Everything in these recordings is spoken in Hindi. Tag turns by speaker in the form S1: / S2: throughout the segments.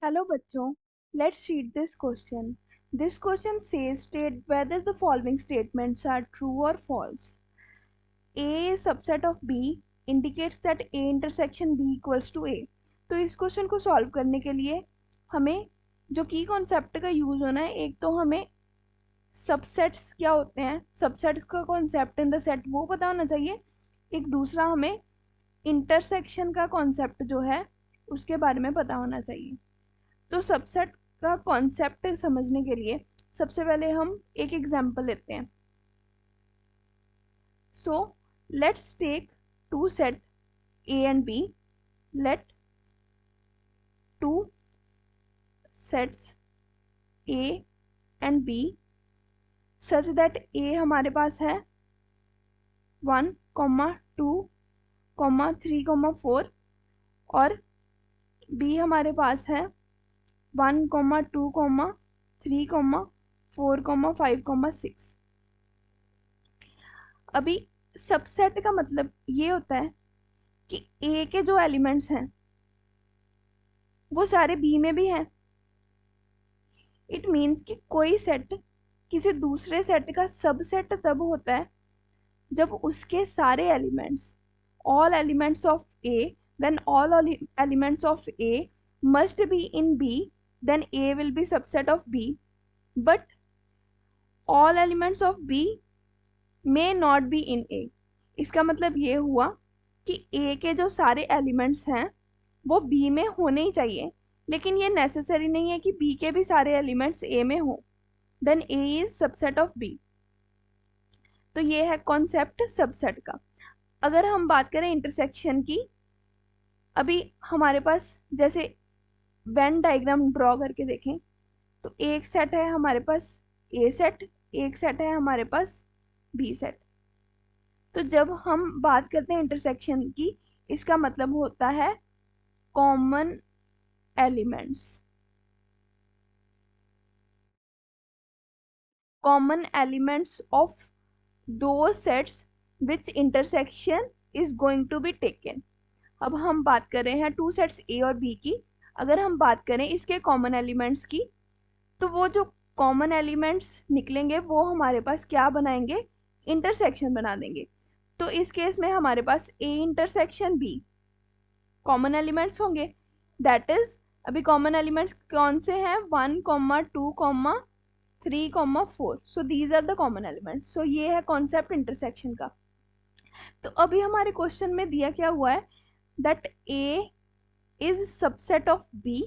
S1: Hello बच्चों, let's read this question. This question says state whether the following statements are true or false. A is subset of B indicates that A intersection B equals to A. तो इस क्वेश्चन को सॉल्व करने के लिए हमें जो की कॉन्सेप्ट का यूज होना है, एक तो हमें सबसेट्स क्या होते हैं, सबसेट्स का कॉन्सेप्ट इन द सेट वो पता होना चाहिए। एक दूसरा हमें इंटरसेक्शन का कॉन्सेप्ट जो है उसके बारे में पता होना चाहिए। तो सबसेट का कॉन्सेप्ट समझने के लिए सबसे पहले हम एक एग्जांपल लेते हैं। So let's take two set A and B. Let two sets A and B such that A हमारे पास है 1, 2, 3, 4 और B हमारे पास है 1, 2, 3, 4, 5, 6। अभी सबसेट का मतलब ये होता है कि A के जो एलिमेंट्स हैं वो सारे B में भी हैं। इट मीन्स कि कोई सेट किसी दूसरे सेट का सबसेट तब होता है जब उसके सारे elements all elements of A when all elements of A must be in B then A will be subset of B but all elements of B may not be in A। इसका मतलब ये हुआ कि A के जो सारे एलिमेंट्स हैं वो B में होने ही चाहिए, लेकिन ये नेसेसरी नहीं है कि B के भी सारे एलिमेंट्स A में हो। Then A is subset of B। तो ये है कॉन्सेप्ट सबसेट का। अगर हम बात करें इंटरसेक्शन की, अभी हमारे पास जैसे वेन डायग्राम ड्रॉ करके देखें तो एक सेट है हमारे पास A सेट, एक सेट है हमारे पास B सेट। तो जब हम बात करते हैं इंटरसेक्शन की, इसका मतलब होता है common elements. Common elements of दो sets which intersection is going to be taken. अब हम बात कर रहे हैं टू सेट्स A और B की। अगर हम बात करें इसके कॉमन एलिमेंट्स की, तो वो जो कॉमन एलिमेंट्स निकलेंगे वो हमारे पास क्या बनाएंगे, इंटरसेक्शन बना देंगे। तो इस केस में हमारे पास A intersection B common elements होंगे। दैट इज, अभी कॉमन एलिमेंट्स कौन से हैं, 1, 2, 3, 4। So these are the common elements. So ये है कॉन्सेप्ट इंटरसेक्शन का। तो अभी हमारे क्वेश्चन में दिया क्या हुआ है, that A is subset of B।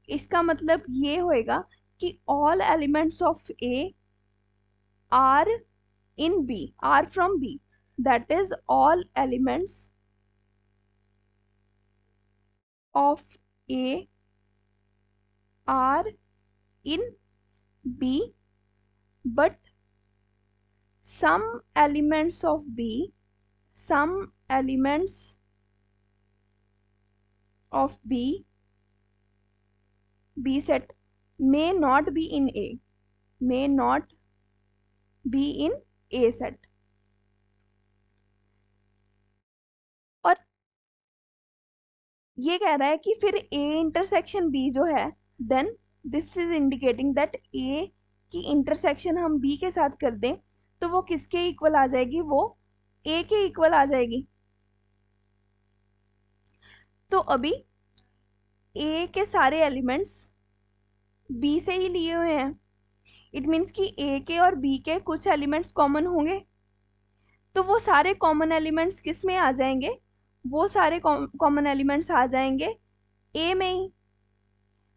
S1: इसका मतलब ये होएगा कि all elements of A are in B, are from B. That is, all elements of A are in B, but some elements of B, some elements of B set may not be in A, may not be in A set। और ये कह रहा है कि फिर A इंटरसेक्शन B जो है, then this is indicating that A की इंटरसेक्शन हम B के साथ कर दें तो वो किसके इक्वल आ जाएगी, वो A के इक्वल आ जाएगी। तो अभी A के सारे एलिमेंट्स B से ही लिए हुए हैं। इट मीन्स कि A के और B के कुछ एलिमेंट्स कॉमन होंगे, तो वो सारे कॉमन एलिमेंट्स किस में आ जाएंगे, वो सारे कॉमन एलिमेंट्स आ जाएंगे A में ही,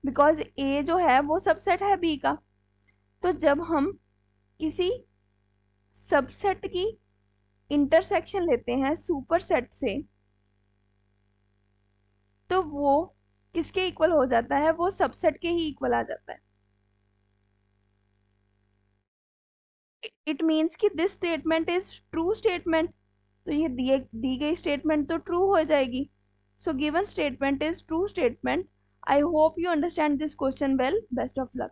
S1: बिकॉज A जो है वो सबसेट है B का। तो जब हम किसी सबसेट की इंटरसेक्शन लेते हैं सुपरसेट से, तो वो किसके इक्वल हो जाता है, वो सबसेट के ही इक्वल आ जाता है। इट मीन्स कि this statement is true statement. तो ये दी गई स्टेटमेंट तो ट्रू हो जाएगी। So given statement is true statement. I hope you understand this question well. Best of luck.